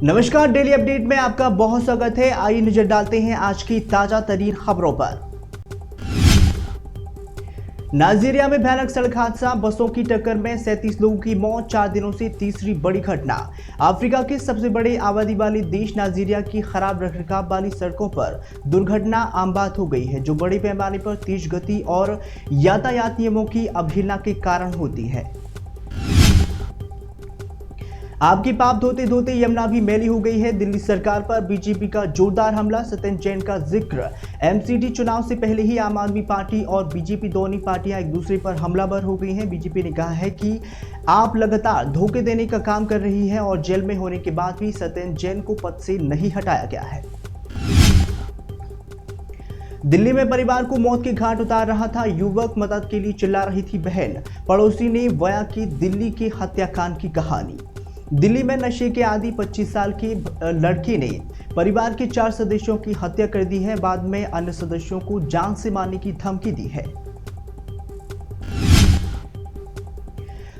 नमस्कार, daily update में आपका बहुत स्वागत है। आइए नजर डालते हैं आज की ताजा तरीन खबरों पर। नाइजीरिया में भयानक सड़क हादसा, बसों की टक्कर में 37 लोगों की मौत, 4 दिनों से तीसरी बड़ी घटना। अफ्रीका के सबसे बड़े आबादी वाले देश नाइजीरिया की खराब रखरखाव वाली सड़कों पर दुर्घटना आम बात हो गई है, जो बड़े पैमाने पर तेज गति और यातायात नियमों की अवहेलना के कारण होती है। आपकी पाप धोते धोते यमुना भी मैली हो गई है। दिल्ली सरकार पर बीजेपी का जोरदार हमला, सत्येंद्र जैन का जिक्र। एमसीडी चुनाव से पहले ही आम आदमी पार्टी और बीजेपी दोनों पार्टियां एक दूसरे पर हमलावर हो गई हैं। बीजेपी ने कहा है कि आप लगातार धोखे देने का काम कर रही है और जेल में होने के बाद भी सत्येंद्र जैन को पद से नहीं हटाया गया है। दिल्ली में परिवार को मौत के घाट उतार रहा था युवक, मदद के लिए चिल्ला रही थी बहन। पड़ोसी ने बयां की दिल्ली के हत्याकांड की कहानी। दिल्ली में नशे के आदी 25 साल के लड़के ने परिवार के 4 सदस्यों की हत्या कर दी है। बाद में अन्य सदस्यों को जान से मारने की धमकी दी है।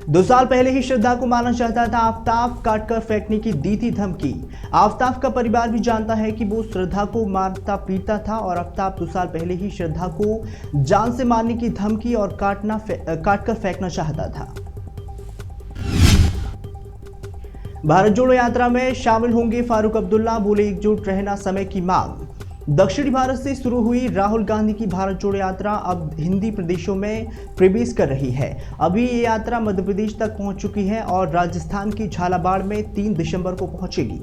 2 साल पहले ही श्रद्धा को मारना चाहता था आफ्ताब, काटकर फेंकने की दी थी धमकी। आफ्ताब का परिवार भी जानता है कि वो श्रद्धा को मारता पीटता था और आफ्ताब 2 साल पहले ही श्रद्धा को जान से मारने की धमकी और काटकर फेंकना चाहता था। भारत जोड़ो यात्रा में शामिल होंगे फारूक अब्दुल्ला, बोले एकजुट रहना समय की मांग। दक्षिणी भारत से शुरू हुई राहुल गांधी की भारत जोड़ो यात्रा अब हिंदी प्रदेशों में प्रवेश कर रही है। अभी ये यात्रा मध्य प्रदेश तक पहुंच चुकी है और राजस्थान की झालावाड़ में 3 दिसंबर को पहुंचेगी।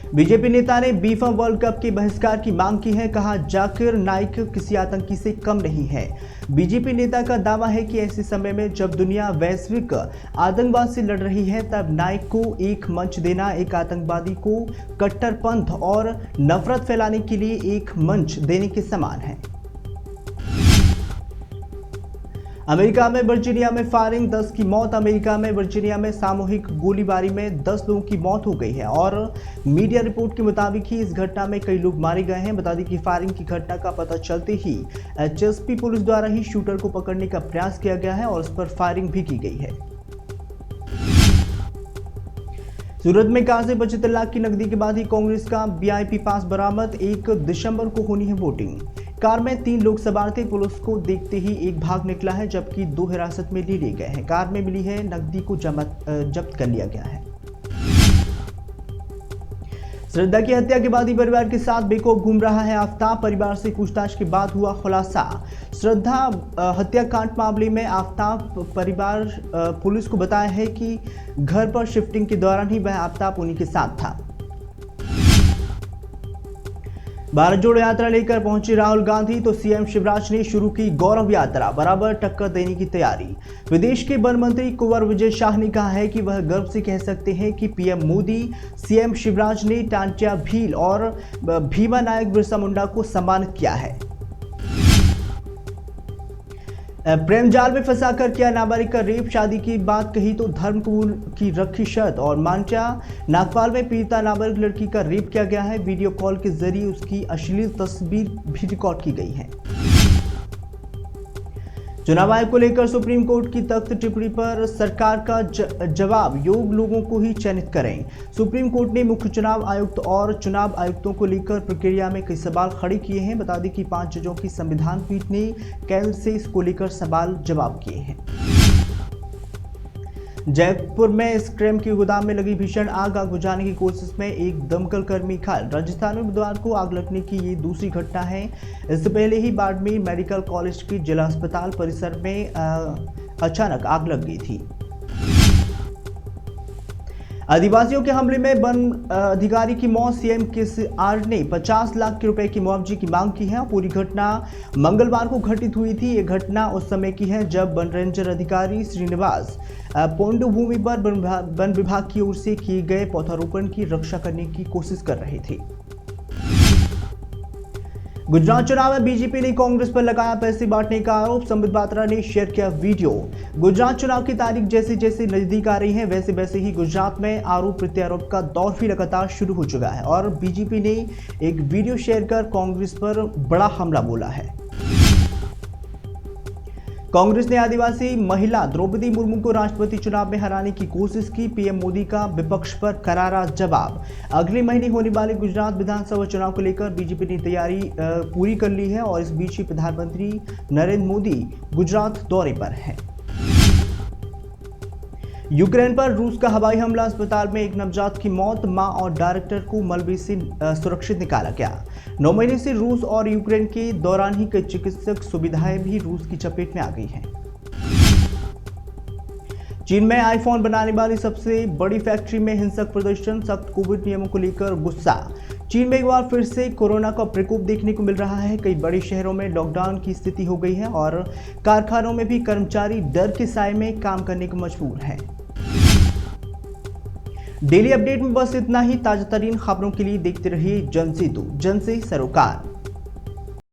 बीजेपी नेता ने बीफा वर्ल्ड कप के बहिष्कार की मांग की है, कहा जाकिर नाइक किसी आतंकी से कम नहीं है। बीजेपी नेता का दावा है कि ऐसे समय में जब दुनिया वैश्विक आतंकवाद से लड़ रही है, तब नाइक को एक मंच देना एक आतंकवादी को कट्टरपंथ और नफरत फैलाने के लिए एक मंच देने के समान है। अमेरिका में वर्जीनिया में फायरिंग, 10 की मौत। अमेरिका में वर्जीनिया में सामूहिक गोलीबारी में 10 लोगों की मौत हो गई है और मीडिया रिपोर्ट के मुताबिक ही इस घटना में कई लोग मारे गए हैं। बता दें कि फायरिंग की घटना का पता चलते ही एचएसपी पुलिस द्वारा ही शूटर को पकड़ने का प्रयास किया गया है और उस पर फायरिंग भी की गई है। सूरत में कार से 75 लाख की नकदी के बाद ही कांग्रेस का वीआईपी पास बरामद। 1 दिसंबर को होनी है वोटिंग। कार में 3 लोग सवार थे। पुलिस को देखते ही एक भाग निकला है, जबकि 2 हिरासत में ले लिए गए हैं। कार में मिली है नकदी को जब्त कर लिया गया है। श्रद्धा की हत्या के बाद ही परिवार के साथ बेखौफ घूम रहा है आफ्ताब। परिवार से पूछताछ के बाद हुआ खुलासा। श्रद्धा हत्याकांड मामले में आफ्ताब परिवार पुलिस को बताया है कि घर पर शिफ्टिंग के दौरान ही वह आफ्ताब उन्हीं के साथ था। भारत जोड़ो यात्रा लेकर पहुंचे राहुल गांधी तो सीएम शिवराज ने शुरू की गौरव यात्रा, बराबर टक्कर देने की तैयारी। विदेश के वन मंत्री कुंवर विजय शाह ने कहा है कि वह गर्व से कह सकते हैं कि पीएम मोदी, सीएम शिवराज ने टांचा भील और भीमा नायक बिरसा मुंडा को सम्मानित किया है। प्रेम जाल में फंसाकर किया नाबालिग का रेप, शादी की बात कही तो धर्म कबूल की रखी शर्त और मांचा नागपाल में पीड़िता नाबालिग लड़की का रेप किया गया है। वीडियो कॉल के जरिए उसकी अश्लील तस्वीर भी रिकॉर्ड की गई है। चुनाव आयोग को लेकर सुप्रीम कोर्ट की तख्त टिप्पणी पर सरकार का जवाब, योग्य लोगों को ही चयनित करें। सुप्रीम कोर्ट ने मुख्य चुनाव आयुक्त और चुनाव आयुक्तों को लेकर प्रक्रिया में कई सवाल खड़े किए हैं। बता दें कि 5 जजों की संविधान पीठ ने केंद्र से इसको लेकर सवाल जवाब किए हैं। जयपुर में स्क्रैप के गोदाम में लगी भीषण आग बुझाने की कोशिश में एक दमकल कर्मी घायल। राजस्थान में बुधवार को आग लगने की ये दूसरी घटना है। इससे पहले ही बाड़मेर मेडिकल कॉलेज के जिला अस्पताल परिसर में अचानक आग लग गई थी। आदिवासियों के हमले में वन अधिकारी की मौत, सीएम केसीआर ने 50 लाख रुपए की मुआवजे की मांग की है। पूरी घटना मंगलवार को घटित हुई थी। ये घटना उस समय की है जब वन रेंजर अधिकारी श्रीनिवास पोंडो भूमि पर वन विभाग की ओर से किए गए पौधारोपण की रक्षा करने की कोशिश कर रहे थे। गुजरात चुनाव में बीजेपी ने कांग्रेस पर लगाया पैसे बांटने का आरोप, संबित पात्रा ने शेयर किया वीडियो। गुजरात चुनाव की तारीख जैसे जैसे नजदीक आ रही है, वैसे वैसे ही गुजरात में आरोप प्रत्यारोप का दौर भी लगातार शुरू हो चुका है और बीजेपी ने एक वीडियो शेयर कर कांग्रेस पर बड़ा हमला बोला है। कांग्रेस ने आदिवासी महिला द्रौपदी मुर्मू को राष्ट्रपति चुनाव में हराने की कोशिश की। पीएम मोदी का विपक्ष पर करारा जवाब। अगले महीने होने वाले गुजरात विधानसभा चुनाव को लेकर बीजेपी ने तैयारी पूरी कर ली है और इस बीच ही प्रधानमंत्री नरेंद्र मोदी गुजरात दौरे पर हैं। यूक्रेन पर रूस का हवाई हमला, अस्पताल में एक नवजात की मौत, मां और डायरेक्टर को मलबे से सुरक्षित निकाला गया। 9 महीने से रूस और यूक्रेन के दौरान ही कई चिकित्सक सुविधाएं भी रूस की चपेट में आ गई हैं। चीन में आईफोन बनाने वाली सबसे बड़ी फैक्ट्री में हिंसक प्रदर्शन, सख्त कोविड नियमों को लेकर गुस्सा। चीन में एक बार फिर से कोरोना का प्रकोप देखने को मिल रहा है। कई बड़े शहरों में लॉकडाउन की स्थिति हो गई है और कारखानों में भी कर्मचारी डर के साए में काम करने को मजबूर हैं। डेली अपडेट में बस इतना ही। ताजा तरीन खबरों के लिए देखते रहिए जन से सरोकार।